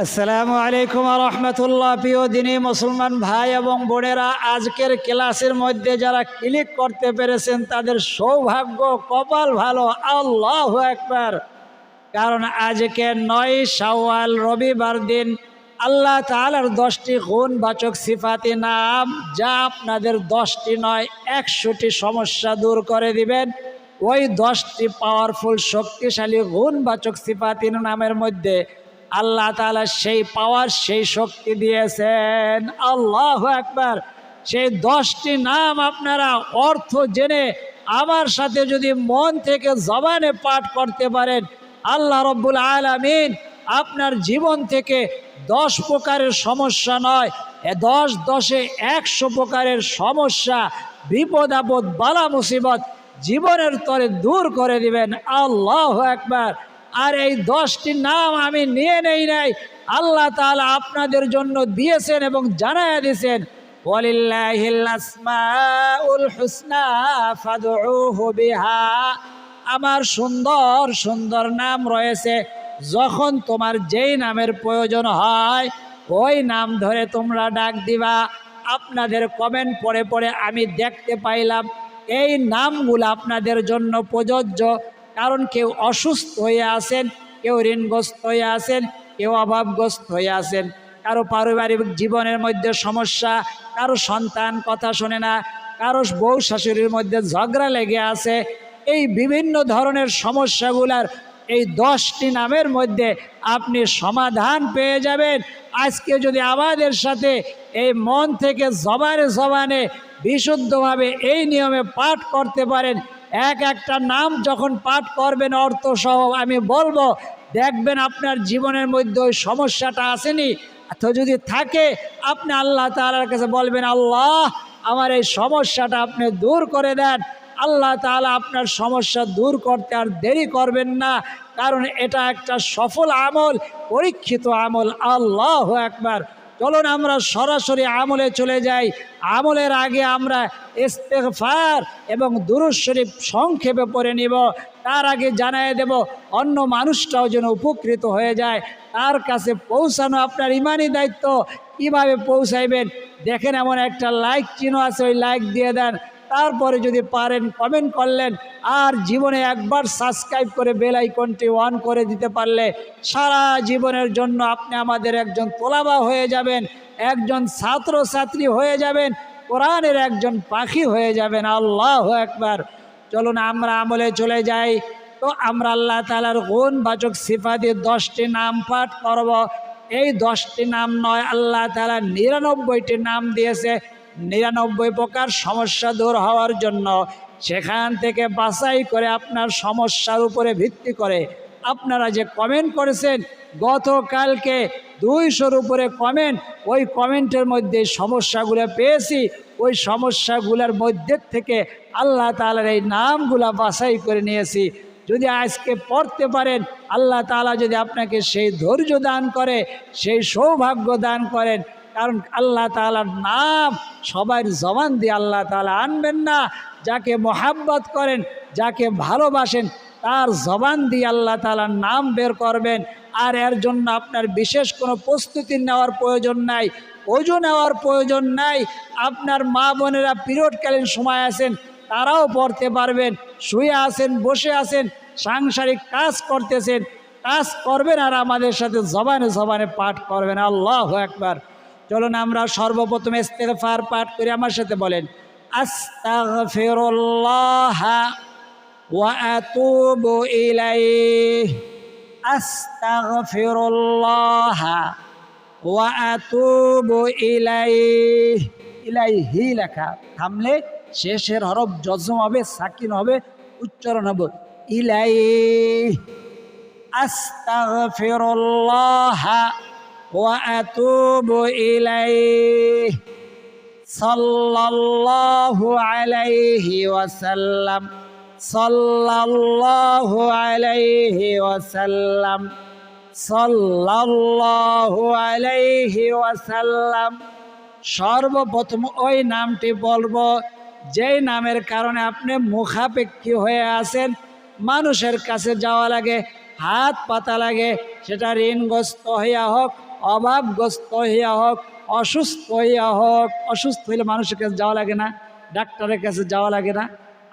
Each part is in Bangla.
আসসালামু আলাইকুম ওয়া রাহমাতুল্লাহ। প্রিয় দিনী মুসলমান ভাই এবং বোনেরা, আজকের ক্লাসের মধ্যে যারা ক্লিক করতে পেরেছেন তাদের সৌভাগ্য, কপাল ভালো। আল্লাহু আকবার। কারণ আজকে ৯ শাওয়াল রবিবার দিন আল্লাহ তাআলার 10টি গুণবাচক সিফাতি নাম, যা আপনাদের 10টি নয় 100টি সমস্যা দূর করে দিবেন। ওই 10টি পাওয়ারফুল শক্তিশালী গুণবাচক সিফাতি নামের মধ্যে আল্লাহ তাআলা সেই পাওয়ার, সেই শক্তি দিয়েছেন। আল্লাহু আকবার। সেই 10টি নাম আপনারা অর্থ জেনে আমার সাথে যদি মন থেকে জবানে পাঠ করতে পারেন, আল্লাহ রব্বুল আলামিন আপনার জীবন থেকে 10 প্রকারের সমস্যা নয়, 10 100 প্রকারের সমস্যা, বিপদ আপদ, বালা মুসিবত জীবনের তরে দূর করে দিবেন। আল্লাহু আকবার। আর এই 10টি নাম আমি নিয়ে নেই নাই, আল্লাহ তাআলা আপনাদের জন্য দিয়েছেন এবং জানায়া দিয়েছেন, ওয়ালিল্লাহিল আসমাউল হুসনা ফাদউহু বিহা। আমার সুন্দর সুন্দর নাম রয়েছে, যখন তোমার যেই নামের প্রয়োজন হয় ওই নাম ধরে তোমরা ডাক দিবা। আপনাদের কমেন্ট পড়ে পড়ে আমি দেখতে পাইলাম এই নামগুলো আপনাদের জন্য প্রযোজ্য। কারণ কেউ অসুস্থ হয়ে আছেন, কেউ ঋণগ্রস্ত হয়ে আছেন, কেউ অভাবগ্রস্ত হয়ে আছেন, কারো পারিবারিক জীবনের মধ্যে সমস্যা, কারো সন্তান কথা শোনে না, কারো বউ শাশুড়ির মধ্যে ঝগড়া লেগে আছে। এই বিভিন্ন ধরনের সমস্যাগুলার এই 10টি নামের মধ্যে আপনি সমাধান পেয়ে যাবেন। আজকে যদি আমাদের সাথে এই মন থেকে জবানে জবানে বিশুদ্ধভাবে এই নিয়মে পাঠ করতে পারেন, একটা নাম যখন পাঠ করবেন অর্থ সহ, আমি বলবো দেখবেন আপনার জীবনের মধ্যে ওই সমস্যাটা আসেনি। তো যদি থাকে আপনি আল্লাহ তাআলার কাছে বলবেন, আল্লাহ আমার এই সমস্যাটা আপনি দূর করে দেন। আল্লাহ তাআলা আপনার সমস্যা দূর করতে আর দেরি করবেন না, কারণ এটা একটা সফল আমল, পরীক্ষিত আমল। আল্লাহু আকবার। চলুন আমরা সরাসরি আমলে চলে যাই। আমলের আগে আমরা ইস্তেগফার এবং দুরূদ শরীফ সংক্ষেপে পড়ে নিব। তার আগে জানিয়ে দেব অন্য মানুষটাও যেন উপকৃত হয়ে যায়, তার কাছে পৌঁছানো আপনার ইমানি দায়িত্ব। কিভাবে পৌঁছাইবেন দেখেন, এমন একটা লাইক চিহ্ন আছে, ওই লাইক দিয়ে দেন। তারপরে যদি পারেন কমেন্ট করলেন, আর জীবনে একবার সাবস্ক্রাইব করে বেল আইকনটি অন করে দিতে পারলে সারা জীবনের জন্য আপনি আমাদের একজন তোলাবা হয়ে যাবেন, একজন ছাত্র ছাত্রী হয়ে যাবেন, কোরআনের একজন পাখি হয়ে যাবেন। আল্লাহু আকবার। চলুন আমরা আমলে চলে যাই। তো আমরা আল্লাহ তাআলার গুণবাচক সিফাতি 10টি নাম পাঠ করব। এই 10টি নাম নয়, আল্লাহ তাআলা 99টি নাম দিয়েছে 99 প্রকার সমস্যা দূর হওয়ার জন্য। সেখান থেকে বাছাই করে আপনার সমস্যার উপরে ভিত্তি করে আপনারা যে কমেন্ট করেছেন, গতকালকে 200-র উপরে কমেন্ট, ওই কমেন্টের মধ্যে সমস্যাগুলো পেয়েছি। ওই সমস্যাগুলোর মধ্যে থেকে আল্লাহ তাআলার এই নামগুলা বাছাই করে নিয়েছি। যদি আজকে পড়তে পারেন, আল্লাহ তাআলা যদি আপনাকে সেই ধৈর্য দান করে, সেই সৌভাগ্য দান করেন। কারণ আল্লাহ তাআলার নাম সবার জবান দিয়ে আল্লাহ তাআলা আনবেন না। যাকে মোহাব্বত করেন, যাকে ভালোবাসেন, তার জবান দিয়ে আল্লাহ তাআলার নাম বের করবেন। আর এর জন্য আপনার বিশেষ কোনো প্রস্তুতি নেওয়ার প্রয়োজন নাই, ওযু নেওয়ার প্রয়োজন নাই। আপনার মা বোনেরা পিরিয়ডকালীন সময় আছেন, তারাও পড়তে পারবেন। শুয়ে আছেন, বসে আছেন, সাংসারিক কাজ করতেছেন, কাজ করবেন আর আমাদের সাথে জবানে জবানে পাঠ করবেন। আল্লাহু আকবার। চলুন আমরা সর্বপ্রথম ইস্তেগফার পাঠ করি। আমার সাথে বলেন, আস্তাগফিরুল্লাহ ওয়া আতুবু ইলাইহি। আস্তাগফিরুল্লাহ ওয়া আতুবু ইলাইহি। ইলাইহি লেখা থামলে শেষের হরফ জজম হবে, সাকিন হবে, উচ্চারণ হবে ইলাইহি। আস্তাগফিরুল্লাহ ওয়া আতুবু ইলাইহি। সাল্লাল্লাহু আলাইহি ওয়াসাল্লাম। সাল্লাল্লাহু আলাইহি ওয়াসাল্লাম। সাল্লাল্লাহু আলাইহি ওয়াসাল্লাম। সর্বপ্রথম ওই নামটি বলবো যেই নামের কারণে আপনি মুখাপেক্ষী হয়ে আছেন, মানুষের কাছে যাওয়া লাগে, হাত পাতা লাগে, সেটা ঋণগ্রস্ত হইয়া হোক, অভাবগ্রস্ত হইয়া হোক, অসুস্থ হইয়া হোক। অসুস্থ হইলে মানুষের কাছে যাওয়া লাগে না, ডাক্তারের কাছে যাওয়া লাগে না।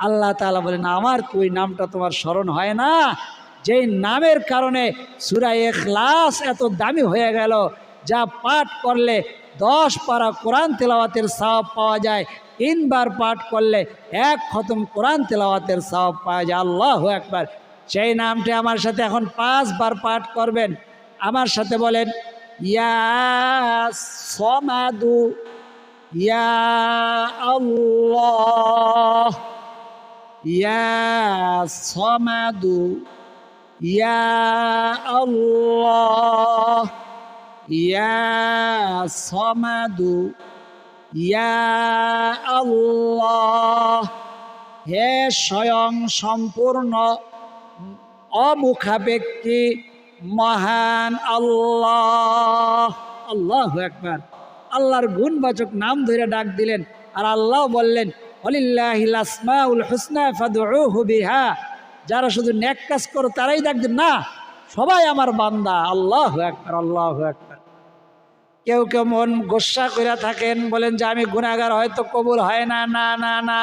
আল্লাহ তাআলা বলেন আমার কি ওই নামটা তোমার স্মরণ হয় না? যেই নামের কারণে সূরা ইখলাস এত দামি হয়ে গেল, যা পাঠ করলে 10 পারা কোরআন তেলাওয়াতের সওয়াব পাওয়া যায়, 3 বার পাঠ করলে 1 খতম কোরআন তেলাওয়াতের সওয়াব পাওয়া যায়। আল্লাহু আকবার। সেই নামটি আমার সাথে এখন 5 বার পাঠ করবেন। আমার সাথে বলেন, ইয়া সমাদু, ইয়া আল্লাহ, ইয়া সমাদু, ইয়া আল্লাহ, ইয়া সমাদু, ইয়া আল্লাহ। হে স্বয়ং সম্পূর্ণ অমুখাপেক্ষী মহান আল্লাহ। আল্লাহু আকবার। আল্লাহর গুণবাচক নাম ধরে ডাক দিলেন, আর আল্লাহ বললেন ওয়ালিল্লাহিল আসমাউল হুসনা ফাদউহু বিহা। যারা শুধু নেক কাজ করো তারাই ডাক দেন না, সবাই আমার বান্দা। আল্লাহু আকবার, আল্লাহু আকবার। কেউ কেউ মন গোসা করে থাকেন, বলেন যে আমি গুনাহগার, হয়তো কবুল হয় না। না না না,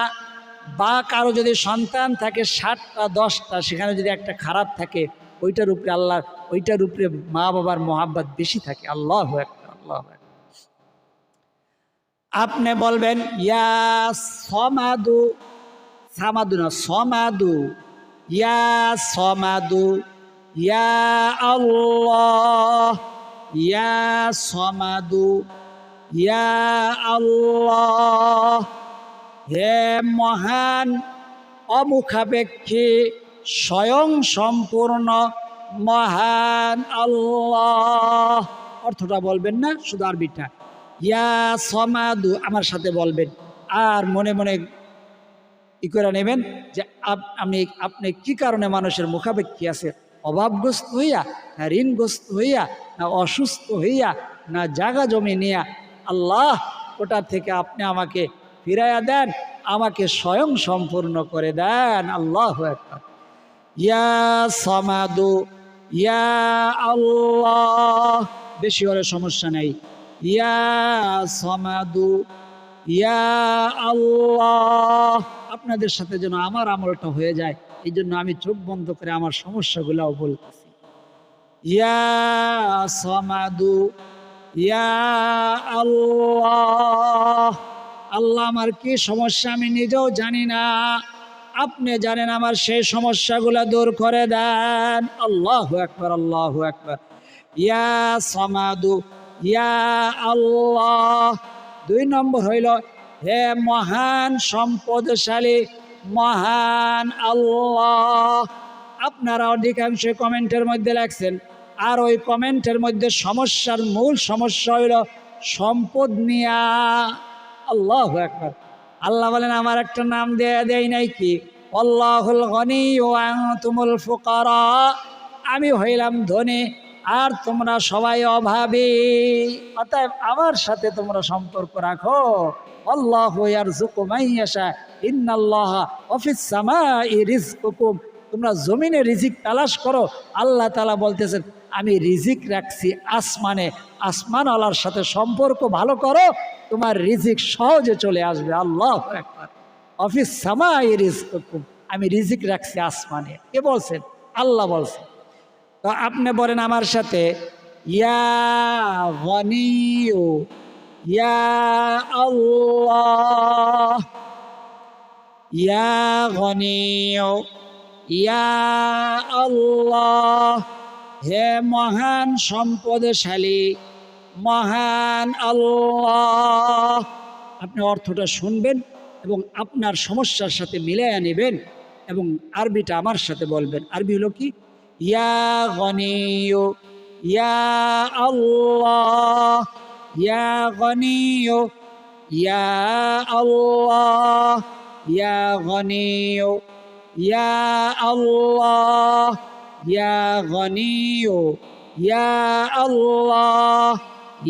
বা কারো যদি সন্তান থাকে 7টা 10টা, সেখানে যদি একটা খারাপ থাকে, ওইটার উপরে আল্লাহ, ওইটার উপরে মা বাবার মোহাব্বত বেশি থাকে। আল্লাহু আকবার, আল্লাহু আকবার। আপনি বলবেন ইয়া সমাদু, সামাদু না, সমাদু, ইয়া সমাদু, ইয়া আল্লাহ, ইয়া সমাদু, ইয়া আল্লাহ। হে মহান অমুখাপেক্ষী স্বয়ং সম্পূর্ণ মহান আল্লাহ। অর্থটা বলবেন না, শুধু আরবিটা। ইয়া সমাদু আমার সাথে বলবেন, আর মনে মনে ই করে নেবেন যে আপনি কি কারণে মানুষের মুখাপেক্ষী আছে? অভাবগ্রস্ত হইয়া, না ঋণগ্রস্ত হইয়া, না অসুস্থ হইয়া, না জাগা জমি নিয়া? আল্লাহ, ওটা থেকে আপনি আমাকে ফিরাইয়া দেন, আমাকে স্বয়ং সম্পূর্ণ করে দেন। আল্লাহু আকবার। ইয়া সামাদু, ইয়া আল্লাহ। বেশি হলে সমস্যা নেই। ইয়া সামাদু, ইয়া আল্লাহ। আপনাদের সাথে যেন আমার আমলটা হয়ে যায়, এই জন্য আমি চোখ বন্ধ করে আমার সমস্যাগুলাও বলতেছি। ইয়া সামাদু, ইয়া আল্লাহ। আল্লাহ, আমার কি সমস্যা আমি নিজেও জানি না, আপনি জানেন, আমার সেই সমস্যাগুলা দূর করে দেন। আল্লাহু আকবার, আল্লাহু আকবার। ইয়া সামাদু, ইয়া আল্লাহ। 2 নম্বর হইল, হে মহান সম্পদশালী মহান আল্লাহ। আপনারা অধিকাংশ কমেন্টের মধ্যে লেখছেন, আর ওই কমেন্টের মধ্যে সমস্যার মূল সমস্যা হইল সম্পদ নিয়া। আল্লাহু আকবার। আল্লাহ বলেন আমার একটা নাম দেয় নাই কি? আল্লাহুল গনি ওয়া আনতুমুল ফুকারা। আমি হইলাম ধনী আর তোমরা সবাই অভাবী, অতএব আমার সাথে তোমরা সম্পর্ক রাখো। আল্লাহু ইয়ারযুকু মান ইয়াশা ইন্নাল্লাহা ওয়াফিস সামাই রিজকুকুম। তোমরা জমিনে রিজিক তালাশ করো, আল্লাহ তাআলা বলতেছেন আমি রিজিক রাখছি আসমানে। আসমানওয়ালার সাথে সম্পর্ক ভালো করো, তোমার রিজিক সহজে চলে আসবে। আল্লাহু আকবার। ওয়াফিস সামাই রিজকুকুম, আমি রিজিক রাখছি আসমানে। কে বলছেন? আল্লাহ বলছেন। তো আপনি বলেন আমার সাথে, ইয়া গনিয়্যু, ইয়া আল্লাহ, ইয়া গনিয়্যু, ইয়া আল্লাহ। হে মহান সম্পদশালী মহান আল্লাহ। আপনি অর্থটা শুনবেন এবং আপনার সমস্যার সাথে মিলাইয়া নেবেন এবং আরবিটা আমার সাথে বলবেন। আরবি হলো কি? ইয়া গনিয়্যু, ইয়া আল্লাহ, ইয়া গনিয়্যু, ইয়া আল্লাহ, ইয়া গনিয়্যু, ইয়া আল্লাহ, ইয়া গনিয়্যু, ইয়া আল্লাহ,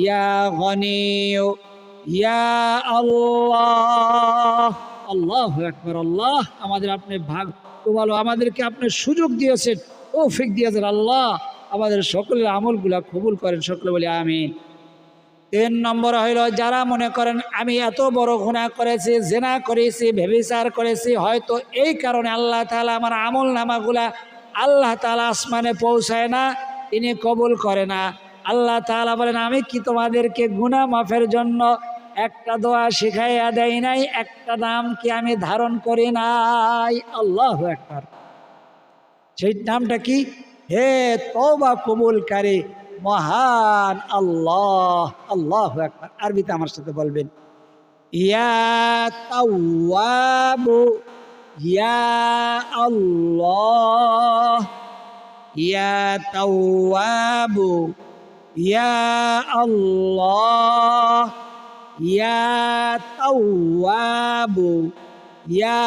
ইয়া গনিয়্যু, ইয়া আল্লাহ। আল্লাহু আকবার। আল্লাহ, আমাদের আপনি ভাগ্য ভালো, আমাদেরকে আপনি সুযোগ দিয়েছেন তৌফিক দিয়েছেন। আল্লাহ আমাদের সকলের আমলগুলা কবুল করেন, সকলে বলি আমিন। 3 নম্বর হইল, যারা মনে করেন আমি এত বড় গুনাহ করেছি, জিনা করেছি, ব্যভিচার করেছি, হয়তো এই কারণে আল্লাহ তাআলা আমার আমল নামাগুলা আল্লাহ তাআলা আসমানে পৌঁছায় না, তিনি কবুল করে না। আল্লাহ তাআলা বলেন, আমি কি তোমাদেরকে গুনাহ মাফের জন্য একটা দোয়া শিখাইয়া দেই নাই? একটা নাম কি আমি ধারণ করি নাই? আল্লাহু আকবার। সেই নামটা কি? হে তওবা কবুলকারী মহান আল্লাহ। আল্লাহু আকবার। আরবিতে আমার সাথে বলবেন, ইয়া তাওয়াবু, ইয়া আল্লাহ, ইয়া তাওয়াবু, ইয়া আল্লাহ, ইয়া তাওয়াবু, ইয়া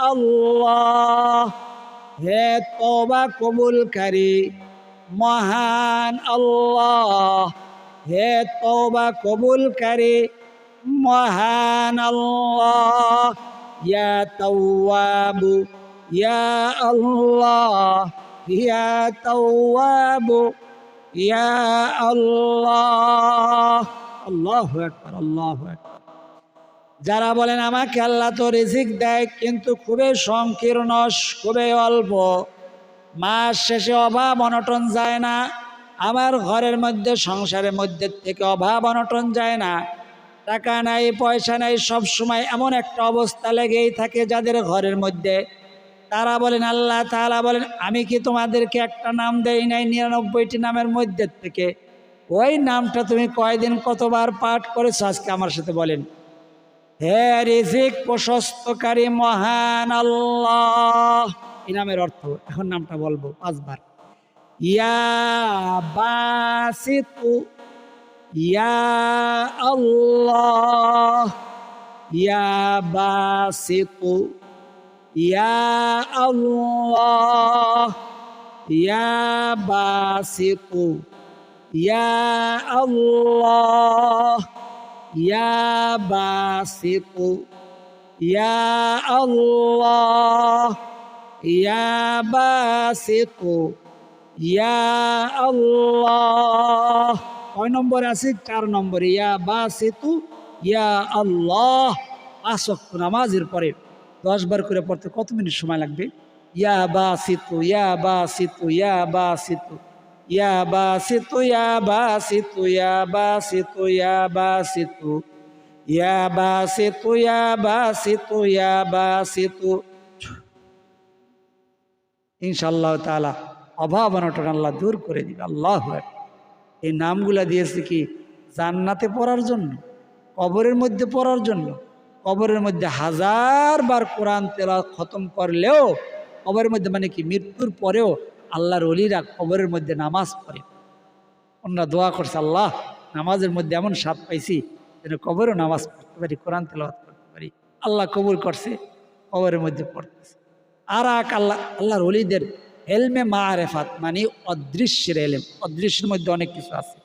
আল্লাহ। হে তওবা কবুলকারী মহান আল্লাহ, হে তওবা কবুলকারী মহান আল্লাহ। ইয়া তাওয়াবু, ইয়া আল্লাহ, ইয়া তাওয়াবু, ইয়া আল্লাহ। আল্লাহু আকবার, আল্লাহু আকবার। যারা বলেন আমাকে আল্লাহ তো রিজিক দেয় কিন্তু খুবই সংকীর্ণ, খুবই অল্প, মাস শেষে অভাব অনটন যায় না, আমার ঘরের মধ্যে সংসারের মধ্যে থেকে অভাব অনটন যায় না, টাকা নাই পয়সা নাই, সব সময় এমন একটা অবস্থা লেগেই থাকে যাদের ঘরের মধ্যে, তারা বলেন আল্লাহ তাআলা বলেন, আমি কি তোমাদেরকে একটা নাম দেই নাই 99টি নামের মধ্যে থেকে? ওই নামটা তুমি কয়দিন কতবার পাঠ করেছো আজকে আমার সাথে বলেন। হে রিজিক প্রশস্তকারী মহান আল্লাহ, এই নামের অর্থ এখন নামটা বলবো 5 বার। ইয়া বাসিতু, ইয়া আল্লাহ, ইয়া বাসিতু, ইয়া আল্লাহ, ইয়া বাসিতু, ইয়া আল্লাহ, ইয়া বাসিতু, ইয়া আল্লাহ, ইয়া বাসিতু, ইয়া আল্লাহ। কয় নম্বরে আছে? 4 নম্বরে। ইয়া বাসিতু, ইয়া আল্লাহ। 5 ওয়াক্ত নামাজের পরে 10 বার করে পড়তে কত মিনিট সময় লাগবে? ইয়া বাসিতু, ইয়া বাসিতু, ইয়া বাসিতু, ইয়া বাসিতু, ইয়া বাসিতু, ইয়া বাসিতু, ইয়া বাসিতু, ইয়া বাসিতু, ইয়া বাসিতু, ইয়া বাসিতু। ইনশাআল্লাহ তাআলা অভাব অনটন আল্লাহ দূর করে দিবে। আল্লাহু আকবার। এই নামগুলা দিয়েছে কি? জান্নাতে পড়ার জন্য, কবরের মধ্যে পড়ার জন্য। কবরের মধ্যে 1000 বার কোরআন তেলাওয়াত খতম করলেও, কবরের মধ্যে মানে কি মৃত্যুর পরেও আল্লাহর ওলিরা কবরের মধ্যে নামাজ পড়ে। ওনারা দোয়া করছে, আল্লাহ নামাজের মধ্যে এমন স্বাদ পাইছি যেন কবরেও নামাজ পড়তে পারি, কোরআন তেলাওয়াত করতে পারি। আল্লাহ কবুল করছে, কবরের মধ্যে পড়তেছে। আর এক আল্লাহর ওলিদের এলমে মারেফাত মানে অদৃশ্যের এলেম। অদৃশ্যের মধ্যে অনেক কিছু আছে।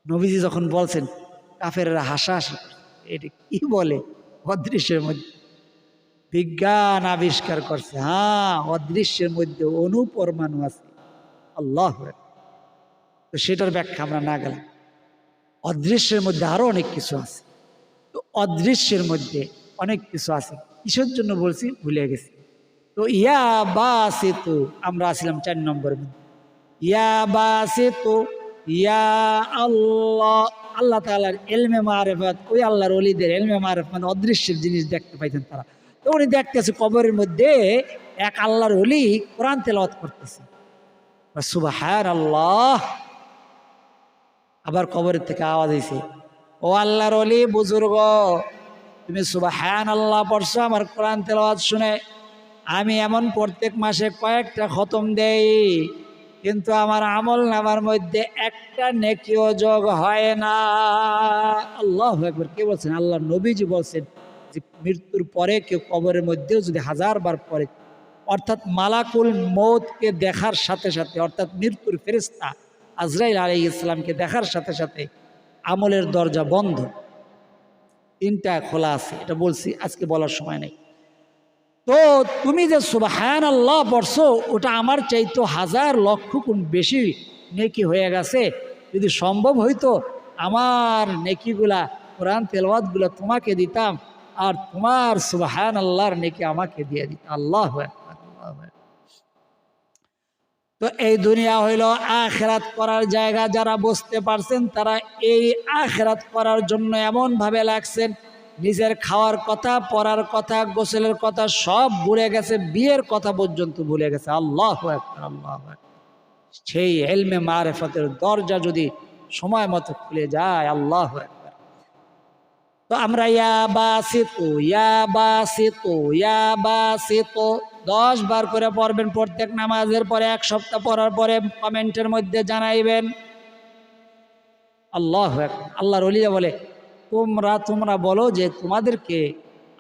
নবীজি যখন বলছেন কাফেররা হাসাহাসি, এটা কি বলে? অদৃশ্যের মধ্যে বিজ্ঞান আবিষ্কার করছে, হ্যাঁ অদৃশ্যের মধ্যে অনুপরমাণু আছে। আল্লাহ, তো সেটার ব্যাখ্যা আমরা না গেলাম। অদৃশ্যের মধ্যে আরো অনেক কিছু আছে। তো অদৃশ্যের মধ্যে অনেক কিছু আছে, কিসের জন্য বলছি ভুলে গেছি। তো ইয়া বাসিতু আমরা আসলাম 4 নম্বরের মধ্যে। ইয়া বাসিতু, ইয়া আল্লাহ। আল্লাহ তাআলার ইলমে মারিফাত, ওই আল্লাহর ওলিদের ইলমে মারিফাত মানে অদৃশ্যের জিনিস দেখতে পাইতেন তারা। তো উনি দেখতেছে কবরের মধ্যে এক আল্লাহর ওলি কোরআন তেলাওয়াত করতেছে, সুবহানাল্লাহ। আবার কবরের থেকে আওয়াজ হইছে, ও আল্লাহর ওলি বুজুর্গ, তুমি সুবহানাল্লাহ পড়ছো আমার কোরআন তেলাওয়াত শুনে। আমি এমন প্রত্যেক মাসে কয়েকটা খতম দেই, কিন্তু আমার আমল নামার মধ্যে একটা নেকিও যোগ হয় না। আল্লাহু আকবার। কে বলছেন? আল্লাহ নবীজি বলছেন যে মৃত্যুর পরে কেউ কবরের মধ্যেও যদি 1000 বার পড়ে, অর্থাৎ মালাকুল মৌতকে দেখার সাথে সাথে, অর্থাৎ মৃত্যুর ফেরেশতা আজরাইল আলাইহিস সালামকে দেখার সাথে সাথে আমলের দরজা বন্ধ, 3টা খোলা আছে। এটা বলছি, আজকে বলার সময় নেই। তো তুমি যে সুবহানাল্লাহ পড়ছো ওটা আমার চাইতো হাজার লক্ষ গুণ বেশি নেকি হয়ে গেছে। যদি সম্ভব হইতো আমার নেকিগুলা কোরআন তেলাওয়াতগুলো তোমাকে দিতাম, আর তোমার সুবহানাল্লাহর নেকি আমাকে দিয়ে দিতাম। আল্লাহু আকবার, আল্লাহু আকবার। তো এই দুনিয়া হইল আখিরাত করার জায়গা। যারা বুঝতে পারছেন তারা এই আখিরাত করার জন্য এমনভাবে লাগছেন, নিজের খাওয়ার কথা, পড়ার কথা, গোসলের কথা সব ভুলে গেছে, বিয়ের কথা পর্যন্ত ভুলে গেছে। আল্লাহু আকবার, আল্লাহু আকবার। সেই ইলমে মারিফতের দরজা যদি সময় মতো খুলে যায়, আল্লাহু আকবার। তো আমরা ইয়া বাসিতু, ইয়া বাসিতু, ইয়া বাসিতু 10 বার করে পড়বেন প্রত্যেক নামাজের পরে। 1 সপ্তাহ পড়ার পরে কমেন্টের মধ্যে জানাইবেন। আল্লাহু আকবার। আল্লাহর ওলিরা বলে তোমরা বলো যে তোমাদেরকে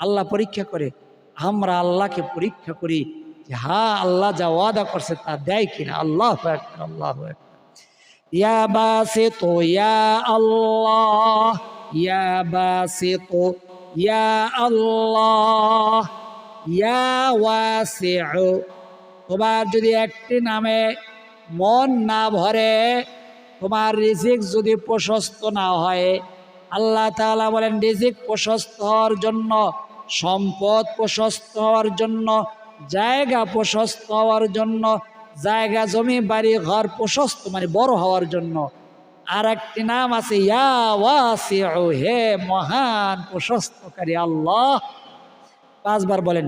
আল্লাহ পরীক্ষা করে, আমরা আল্লাহকে পরীক্ষা করি যে হ্যাঁ আল্লাহ যা ওয়াদা করছে তা দেয় কিনা। আল্লাহু আকবার, আল্লাহু আকবার। ইয়া বাসিতু ইয়া আল্লাহ, ইয়া বাসিতু ইয়া আল্লাহ, ইয়া ওয়াসিউ। তোমার যদি একটি নামে মন না ভরে, তোমার রিজিক যদি প্রশস্ত না হয়, আল্লাহ তাআলা বলেন রিজিক প্রশস্ত হওয়ার জন্য, সম্পদ প্রশস্ত হওয়ার জন্য, জায়গা প্রশস্ত হওয়ার জন্য, জায়গা জমি বাড়ি ঘর প্রশস্ত মানে বড় হওয়ার জন্য আর একটি নাম আছে ইয়া ওয়াসিউ, হে মহান প্রশস্তকারী আল্লাহ। 5 বার বলেন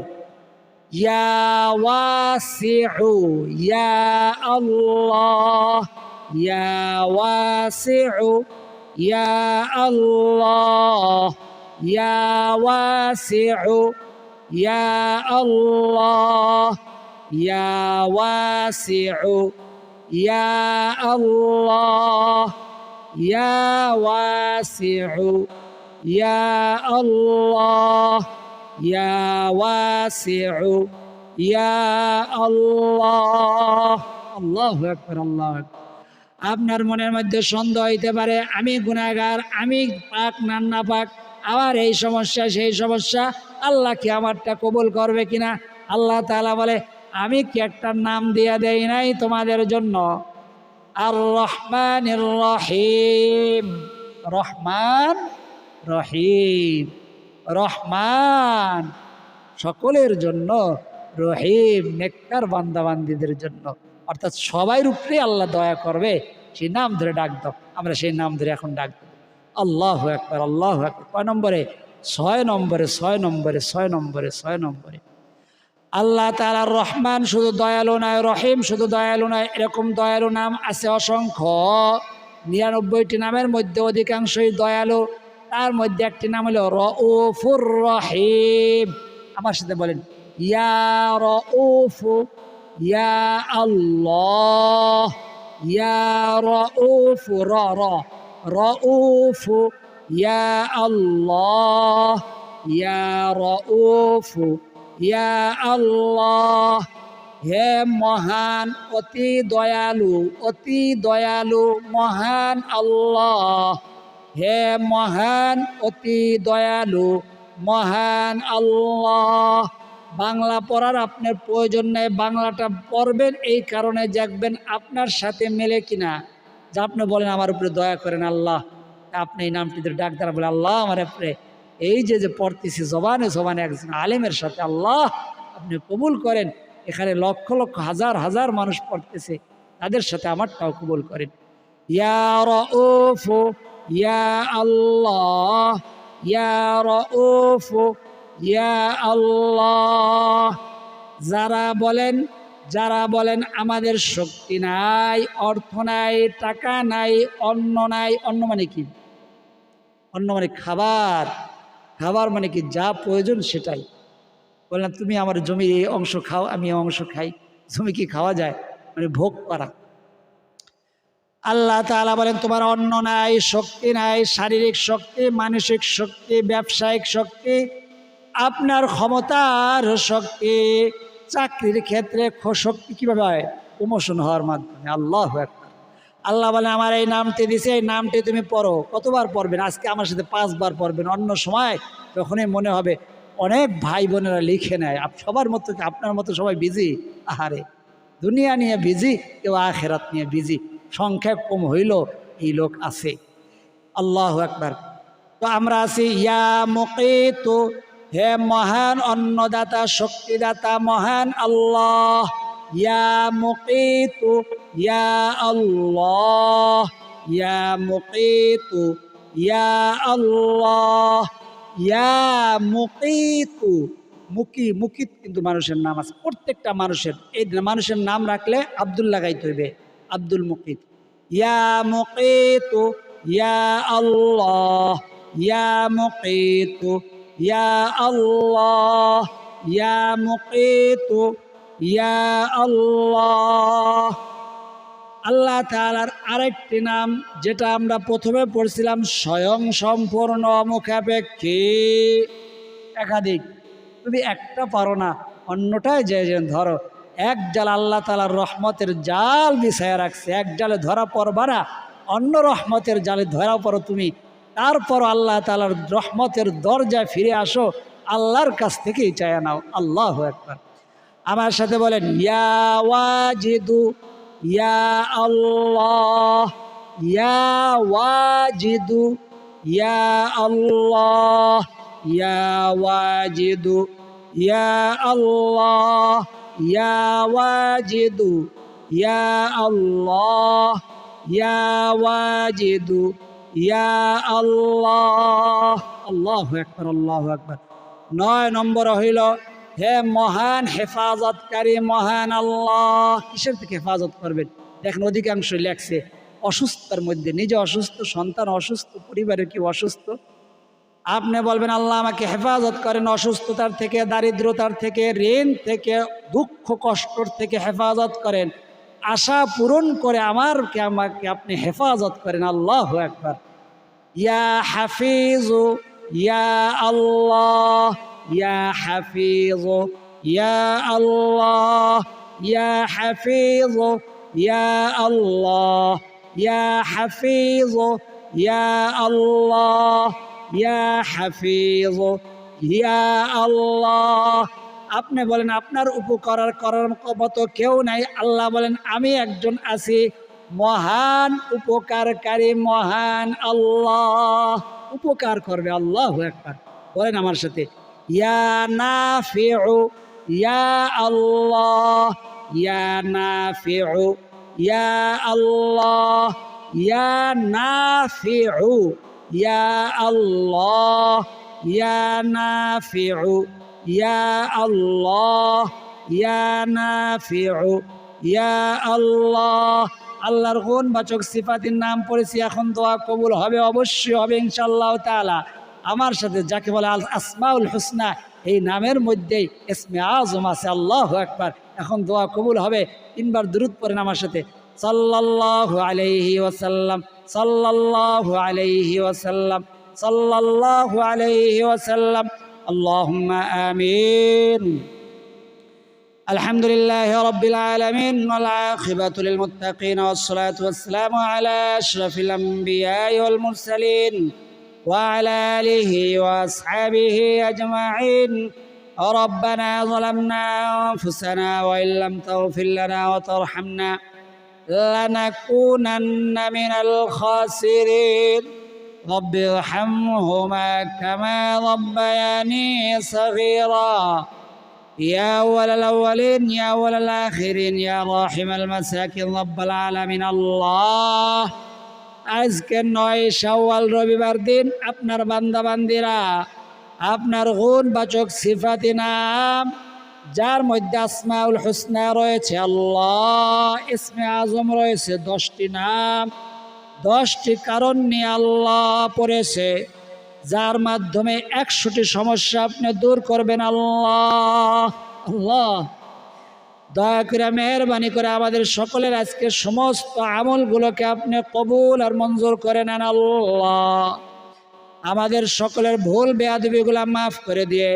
ইয়া ওয়াসিউ, ইয়া আল্লাহ, ইয়া ওয়াসিউ, ইয়া আল্লাহ, ইয়া ওয়াসিউ, ইয়া আল্লাহ, ইয়া ওয়াসিউ, ইয়া আল্লাহ, ইয়া ওয়াসিউ, ইয়া আল্লাহ, ইয়া ওয়াসিউ, ইয়া আল্লাহ। আল্লাহু আকবার, আল্লাহু আকবার। আপনার মনের মধ্যে সন্দেহ হইতে পারে আমি গুনাহগার, আমি পাক না পাক, আবার এই সমস্যা সেই সমস্যা, আল্লাহ কি আমারটা কবুল করবে কিনা। আল্লাহ তাআলা বলে আমি কি একটা নাম দিয়ে দেই নাই তোমাদের জন্য, আর রহমানির রহিম। রহমান রহিম, রহমান সকলের জন্য, রহিম নেককার বান্দাবান্দীদের জন্য, অর্থাৎ সবাই উপরে আল্লাহ দয়া করবে। সেই নাম ধরে ডাক দাও, আমরা সেই নাম ধরে এখন ডাক দেব। আল্লাহু আকবার, আল্লাহু আকবার। 6 নম্বরে 6 নম্বরে 6 নম্বরে 6 নম্বরে 6 নম্বরে আল্লাহ তাআলা রহমান শুধু দয়ালু নয়, রহিম শুধু দয়ালু নয়, এরকম দয়ালু নাম আছে অসংখ্য। 99টি নামের মধ্যে অধিকাংশই দয়ালু। তার মধ্যে একটি নাম হলো রউফুর রহিম। আমার সাথে বলেন ইয়া রউফু, ইয়া আল্লাহ, ইয়া রউফু, রউফু, ইয়া আল্লাহ, ইয়া রউফু, ইয়া আল্লাহ। হে মহান অতি দয়ালু, অতি দয়ালু মহান আল্লাহ। হে মহান অতি দয়ালু মহান আল্লাহ। বাংলা পড়ার আপনার প্রয়োজন নেই, বাংলাটা পড়বেন এই কারণে দেখবেন আপনার সাথে মেলে কিনা। যা আপনি বলেন আমার উপরে দয়া করেন আল্লাহ, আপনি এই নামটিতে ডাক দ্বারা বলে আল্লাহ আমার উপরে এই যে পড়তেছি জবানে জবানে একজন আলেমের সাথে, আল্লাহ আপনি কবুল করেন। এখানে লক্ষ লক্ষ হাজার হাজার মানুষ পড়তেছে, তাদের সাথে আমারটাও কবুল করেন। ইয়া রউফু, ইয়া আল্লাহ, ইয়া রউফু, ইয়া আল্লাহ। যারা বলেন আমাদের শক্তি নাই, অর্থ নাই, টাকা নাই, অন্ন নাই। অন্ন মানে কি? অন্ন মানে খাবার। খাবার মানে কি? যা প্রয়োজন সেটাই। বললাম তুমি আমার জমির এই অংশ খাও, আমি এই অংশ খাই। জমি কি খাওয়া যায়? মানে ভোগ করা। আল্লাহ তাআলা বলেন তোমার অন্ন নাই, শক্তি নাই, শারীরিক শক্তি, মানসিক শক্তি, ব্যবসায়িক শক্তি, আপনার ক্ষমতার শক্তি, চাকরির ক্ষেত্রে শক্তি কীভাবে হয়? প্রমোশন হওয়ার মাধ্যমে। আল্লাহু আকবার। আল্লাহ বলে আমার এই নামটি দিছে, এই নামটি তুমি পড়ো। কতবার পড়বেন? আজকে আমার সাথে 5 বার পড়বেন। অন্য সময় যখনই মনে হবে অনেক ভাই বোনেরা লিখে নেয়, সবার মতো আপনার মতো সবাই বিজি, আহারে দুনিয়া নিয়ে বিজি, কেউ আখেরাত নিয়ে বিজি, সংখ্যা কম হইল এই লোক আছে। আল্লাহু আকবার। তো আমরা আছি ইয়া মুকিতু, হে মহান অন্নদাতা শক্তিদাতা মহান আল্লাহ। ইয়া মুকিতু, ইয়া আল্লাহ, ইয়া মুকিতু, ইয়া আল্লাহ, ইয়া মুকিতু। মুকিত কিন্তু মানুষের নাম আছে, প্রত্যেকটা মানুষের, এই মানুষের নাম রাখলে আব্দুল্লাহ গাইতে হইবে, আব্দুল মুকিত। ইয়া মুকিতু, ইয়া আল্লাহ, ইয়া মুকিতু, ইয়া আল্লাহ, ইয়া মুকিতু, ইয়া আল্লাহ। আল্লাহ তাআলার আরেকটি নাম যেটা আমরা প্রথমে পড়ছিলাম, স্বয়ং সম্পূর্ণ মুখাপেক্ষী। একাধিক, তুমি একটা পারো না অন্যটায় যে ধরো, এক জাল আল্লাহ তাআলার রহমতের জাল বিছায়া রাখছে, এক জালে ধরা পড়বা না, অন্য রহমতের জালে ধরা পড়ো তুমি। তারপর আল্লাহ তাআলার রহমতের দরজায় ফিরে আসো, আল্লাহর কাছ থেকেই চায়া নাও। আল্লাহু আকবার। আমার সাথে বলেন ইয়া ওয়াজিদু, ইয়া আল্লাহ, ইয়া ওয়াজিদু, ইয়া আল্লাহ, ইয়া ওয়াজিদু, ইয়া আল্লাহ, ইয়া ওয়াজিদু, ইয়া আল্লাহ, ইয়া ওয়াজিদু, ইয়া আল্লাহ। আল্লাহু আকবার, আল্লাহু আকবার। 9 নম্বর হইল হে মহান হেফাজতকারী মহান আল্লাহ। কিসের থেকে হেফাজত করবেন? দেখেন অধিকাংশ লেখছে অসুস্থতার মধ্যে, নিজে অসুস্থ, সন্তান অসুস্থ, পরিবারের কি অসুস্থ। আপনি বলবেন আল্লাহ আমাকে হেফাজত করেন অসুস্থতার থেকে, দারিদ্রতার থেকে, ঋণ থেকে, দুঃখ কষ্টর থেকে হেফাজত করেন, আশা পূরণ করে আমাকে আপনি হেফাজত করেন। আল্লাহু আকবার। ইয়া হাফিজু, ইয়া আল্লাহ, ইয়া হাফিজু, ইয়া আল্লাহ, ইয়া হাফিজু, ইয়া আল্লাহ, ইয়া হাফিজু, ইয়া আল্লাহ, ইয়া হাফিজু, ইয়া আল্লাহ। আপনি বলেন আপনার উপকার করার মতো কেউ নাই, আল্লাহ বলেন আমি একজন আছি, মহান উপকারকারী মহান আল্লাহ। উপকার করবে। আল্লাহু আকবার। বলেন আমার সাথে ইয়া নাফিউ, ইয়া আল্লাহ, ইয়া নাফিউ, ইয়া আল্লাহ, ইয়া নাফিউ, ইয়া আল্লাহ, ইয়া নাফিউ, ইয়া আল্লাহ, ইয়া নাফিউ, ইয়া আল্লাহ। আল্লাহর গুণবাচক সিফাতির নাম পড়েছি, এখন দোয়া কবুল হবে, অবশ্যই হবে ইনশাআল্লাহ তাআলা। আমার সাথে যাকে বলে আল আসমাউল হুসনা, এই নামের মধ্যেই ইসমে আজম আছে। আল্লাহু আকবার। এখন দোয়া কবুল হবে। 3 বার দুরূদ পড়েন আমার সাথে, সাল্লাল্লাহু আলাইহি ওয়াসাল্লাম, সাল্লাল্লাহু আলাইহি ওয়াসাল্লাম, সাল্লাল্লাহু আলাইহি ওয়াসাল্লাম। আল্লাহুম্মা আমিন। আলহামদুলিল্লাহি রাব্বিল আলামিন ওয়াল আখিবাতু লিল মুত্তাকিন ওয়াস সালাতু ওয়াস সালামু আলা আশরাফিল আমবিয়াই ওয়াল মুরসালিন ওয়া আলা আলিহি ওয়া আসহাবিহি আজমাইন। রব্বানা যালামনা আনফুসানা ওয়া ইল্লাম তাগফির লানা ওয়া তারহামনা লানাকুনান্না মিনাল খাসিরিন। রব্বি ইরহামহুমা কামা রাব্বায়ানি সাগীরা। يا أول الأولين يا أول الآخرين يا راحم المساكين رب العالمين। আল্লাহ আজকে 9 শাওয়াল রবিবার দিন আপনার বান্দা বান্দিরা আপনার গুণবাচক সিফাতি নাম যার মধ্যে আসমাউল হুসনা রয়েছে, আল্লাহ ইসমে আজম রয়েছে, 10টি নাম 10টি কারণ নিয়ে আল্লাহ পড়েছে, যার মাধ্যমে 100টি সমস্যা আপনি দূর করবেন। আল্লাহ আল্লাহ দয়া করে মেহরবানি করে আমাদের সকলের আজকে সমস্ত আমলগুলোকে আপনি কবুল আর মঞ্জুর করে নেন। আল্লাহ আমাদের সকলের ভুল বেয়াদবিগুলো মাফ করে দিয়ে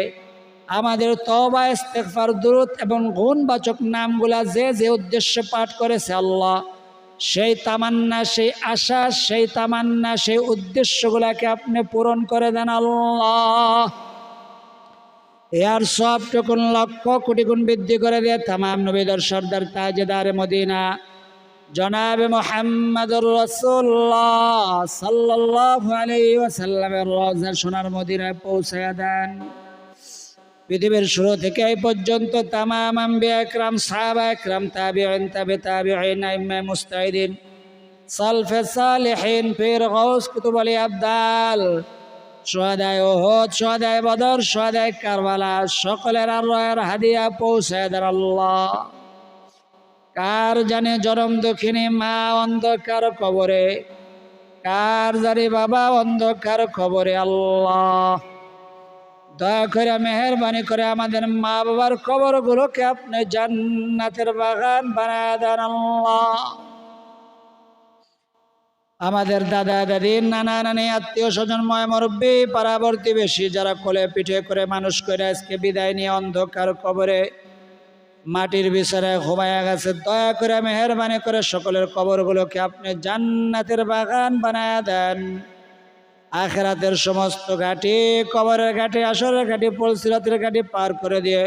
আমাদের তওবা ইস্তেগফার দুরূদ এবং গুণবাচক নামগুলা যে যে উদ্দেশ্যে পাঠ করেছে, আল্লাহ সেই তামান্না, সেই আশা, সেই তামান্না, সেই উদ্দেশ্যগুলোকে আপনি পূরণ করে দেন। আল্লাহ এর সবটুকুন লক্ষ কোটি গুণ বৃদ্ধি করে দিয়ে তাম নবীদের সর্দার তাজদার মদিনা জনাবে মুহাম্মদুর রাসূলুল্লাহ সাল্লাল্লাহু আলাইহি ওয়াসাল্লামের রওজা সোনার মদিনায় পৌঁছায়া দেন। পৃথিবীর শুরু থেকে এই পর্যন্ত তামাম আম্বিয়া একরাম, সাহাবা একরাম, তাবিঈন, তাবে তাবিঈন, আইম্মা মুজতাহিদিন, সালফে সালেহিন, পীর গাউস, কুতুব আলী আবদাল, শুহাদায়ে উহুদ, শুহাদায়ে বদর, শুহাদায়ে কারবালা সকলের আরওয়াহের হাদিয়া পৌঁছায় দেন আল্লাহ। কার জানে জনম দুঃখিনী মা অন্ধকার কবরে, কার জানি বাবা অন্ধকার কবরে, আল্লাহ দয়া করে মেহেরবানি করে আমাদের মা বাবার কবরগুলোকে আপনি জান্নাতের বাগান বানায় দেন আল্লাহ। আমাদের দাদা দাদি, নানা নানি, আত্মীয় স্বজন, ময় মুরব্বী, পাড়াবর্তী বেশি যারা কোলে পিঠে করে মানুষ করে আজকে বিদায় নিয়ে অন্ধকার কবরে মাটির বিছানায় ঘুমায়া গেছে, দয়া করে মেহেরবানি করে সকলের কবরগুলোকে আপনি জান্নাতের বাগান বানায় দেন। আখিরাতের সমস্ত ঘাটি, কবরের ঘাটি, আসরের ঘাটি, পুলসিরাতের ঘাটি পার করে দিয়ে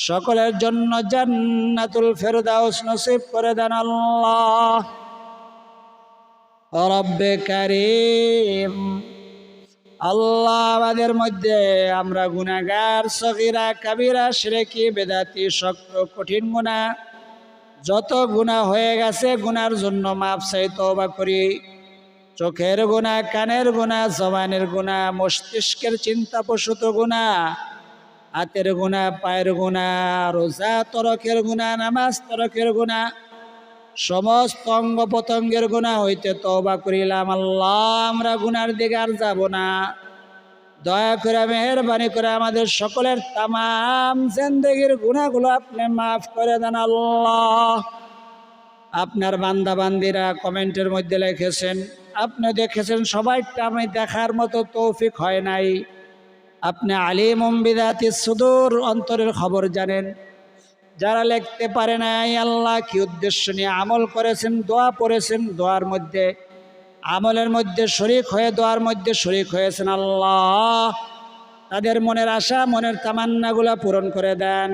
সকলের জন্য জান্নাতুল ফেরদাউস নসিব করে দেন আল্লাহ। রব্বে কারীম, আল্লাহ আমাদের মধ্যে আমরা গুনাহগার, সগীরা কাবীরা, শিরকি বেদাতি, শক্ত কঠিন গুনাহ যত গুনাহ হয়ে গেছে গুনার জন্য মাফ চাই, তওবা করি। চোখের গুনাহ, কানের গুনাহ, জবানের গুনাহ, মস্তিষ্কের চিন্তাপ্রসূত গুনাহ, হাতের গুনাহ, পায়ের গুনাহ, রোজা তরকের গুনাহ, নামাজ তরকের গুনাহ, সমস্ত অঙ্গ পতঙ্গের গুনাহ হইতে তওবা করিলাম আল্লাহ। আমরা গুনার দিকে আর যাব না। দয়া করে মেহেরবানি করে আমাদের সকলের তামাম জিন্দেগির গুনাহগুলো আপনি মাফ করে দেন আল্লাহ। আপনার বান্দা বান্দিরা কমেন্টের মধ্যে লিখেছেন, আপনি দেখেছেন, সবাইটা আমি দেখার মতো তৌফিক হয় নাই। আপনি আলিমুম বিযাতিস সুদূর, অন্তরের খবর জানেন। যারা লিখতে পারে নাই, আল্লাহ কি উদ্দেশ্য নিয়ে আমল করেছেন, দোয়া পড়েছেন, দোয়ার মধ্যে আমলের মধ্যে শরীক হয়ে দোয়ার মধ্যে শরীক হয়েছেন, আল্লাহ তাদের মনের আশা, মনের তামান্নাগুলা পূরণ করে দেন।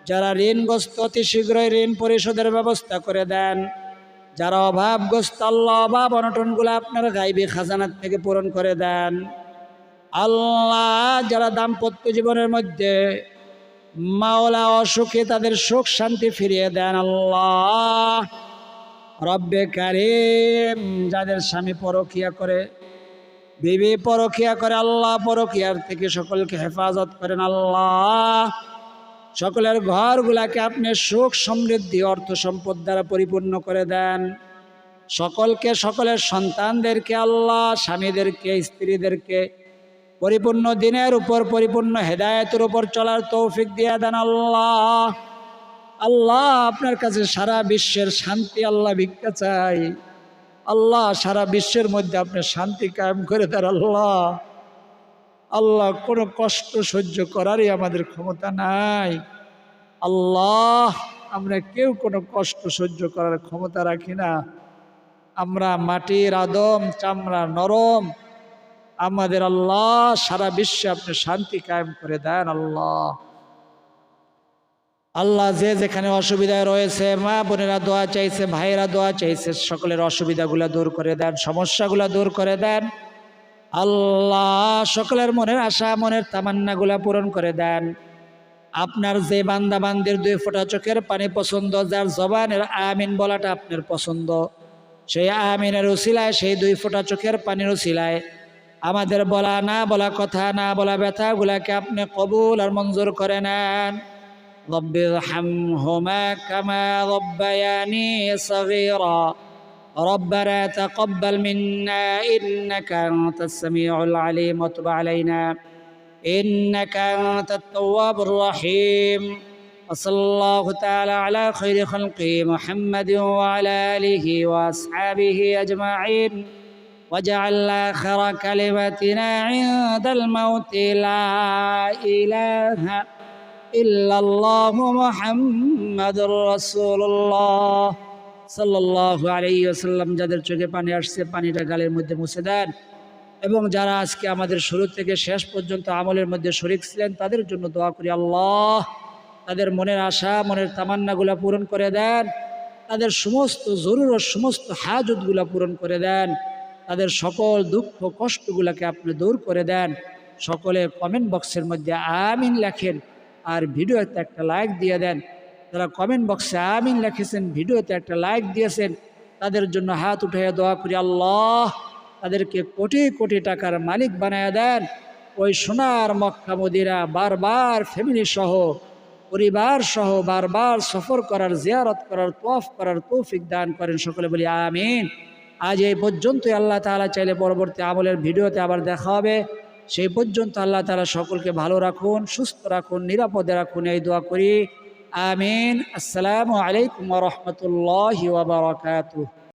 যারা ঋণগ্রস্ত অতি শীঘ্রই ঋণ পরিশোধের ব্যবস্থা করে দেন। যারা অভাবগ্রস্ত আল্লাহ অভাব অনটনগুলো আপনার গাইবী খাজানার থেকে পূরণ করে দেন আল্লাহ। যারা দাম্পত্য জীবনের মধ্যে মাওলা অসুখে তাদের সুখ শান্তি ফিরিয়ে দেন আল্লাহ। রব্বে কারীম, যাদের স্বামী পরকিয়া করে, বিবি পরকিয়া করে, আল্লাহ পরকিয়ার থেকে সকলকে হেফাজত করেন আল্লাহ। সকলের ঘরগুলাকে আপনি সুখ সমৃদ্ধি অর্থ সম্পদ দ্বারা পরিপূর্ণ করে দেন। সকলকে, সকলের সন্তানদেরকে আল্লাহ, স্বামীদেরকে, স্ত্রীদেরকে পরিপূর্ণ দিনের উপর, পরিপূর্ণ হেদায়েতের উপর চলার তৌফিক দিয়ে দেন আল্লাহ। আল্লাহ আপনার কাছে সারা বিশ্বের শান্তি আল্লাহ ভিক্ষা চাই আল্লাহ। সারা বিশ্বের মধ্যে আপনি শান্তি কায়েম করে দেন আল্লাহ। আল্লাহ কোনো কষ্ট সহ্য করারই আমাদের ক্ষমতা নাই আল্লাহ। আমরা কেউ কোনো কষ্ট সহ্য করার ক্ষমতা রাখি না। আমরা মাটির আদম, চামড়া নরম। আমাদের আল্লাহ সারা বিশ্বে আপনি শান্তি কায়েম করে দেন আল্লাহ। আল্লাহ যে যেখানে অসুবিধায় রয়েছে, মা বোনেরা দোয়া চাইছে, ভাইয়েরা দোয়া চাইছে, সকলের অসুবিধাগুলো দূর করে দেন, সমস্যাগুলো দূর করে দেন আল্লাহ। সকলের মনের আশা, মনের তামান্নাগুলা পূরণ করে দেন। আপনার যে বান্দা বান্দির 2 ফোঁটা চোখের পানি পছন্দ, যার জবানের আমিন বলাটা আপনার পছন্দ, সেই আমিনের উসিলায়, সেই 2 ফোঁটা চোখের পানির উসিলায় আমাদের বলা না বলা কথা, না বলা ব্যথাগুলাকে আপনি কবুল আর মঞ্জুর করে নেন। রব্বিরহামহুমা কামা রব্বায়ানি সগীরা ربنا تقبل منا إنك أنت السميع العليم وتب علينا إنك أنت التواب الرحيم وصلى الله تعالى على خير خلقه محمد وعلى آله وأصحابه أجمعين واجعل آخر كلمتنا عند الموت لا إله إلا الله محمد رسول الله সাল্লাল্লাহু আলাইহি ওয়াসাল্লাম। যাদের চোখে পানি আসছে পানিটা গালের মধ্যে মুছে দেন। এবং যারা আজকে আমাদের শুরু থেকে শেষ পর্যন্ত আমলের মধ্যে শরীক ছিলেন তাদের জন্য দোয়া করি, আল্লাহ তাদের মনের আশা মনের তামান্নাগুলা পূরণ করে দেন, তাদের সমস্ত জরুরত সমস্ত হাজতগুলা পূরণ করে দেন, তাদের সকল দুঃখ কষ্টগুলোকে আপনি দূর করে দেন। সকলে কমেন্ট বক্সের মধ্যে আমিন লেখেন আর ভিডিওতে একটা লাইক দিয়ে দেন। যারা কমেন্ট বক্সে আমিন লিখেছেন, ভিডিওতে একটা লাইক দিয়েছেন, তাদের জন্য হাত উঠে দোয়া করি, আল্লাহ তাদেরকে কোটি কোটি টাকার মালিক বানায় দেন। ওই সোনার মক্কা মদিনা বারবার ফ্যামিলি সহ পরিবার সহ বারবার সফর করার, জিয়ারত করার, তওয়াফ করার তৌফিক দান করেন। সকলে বলি আমিন। আজ এই পর্যন্তই। আল্লাহ তাআলা চাইলে পরবর্তী আমলের ভিডিওতে আবার দেখা হবে। সেই পর্যন্ত আল্লাহ তাআলা সকলকে ভালো রাখুন, সুস্থ রাখুন, নিরাপদে রাখুন, এই দোয়া করি। আমিন। আসসালামু আলাইকুম ওয়া রাহমাতুল্লাহি ওয়া বারাকাতুহু।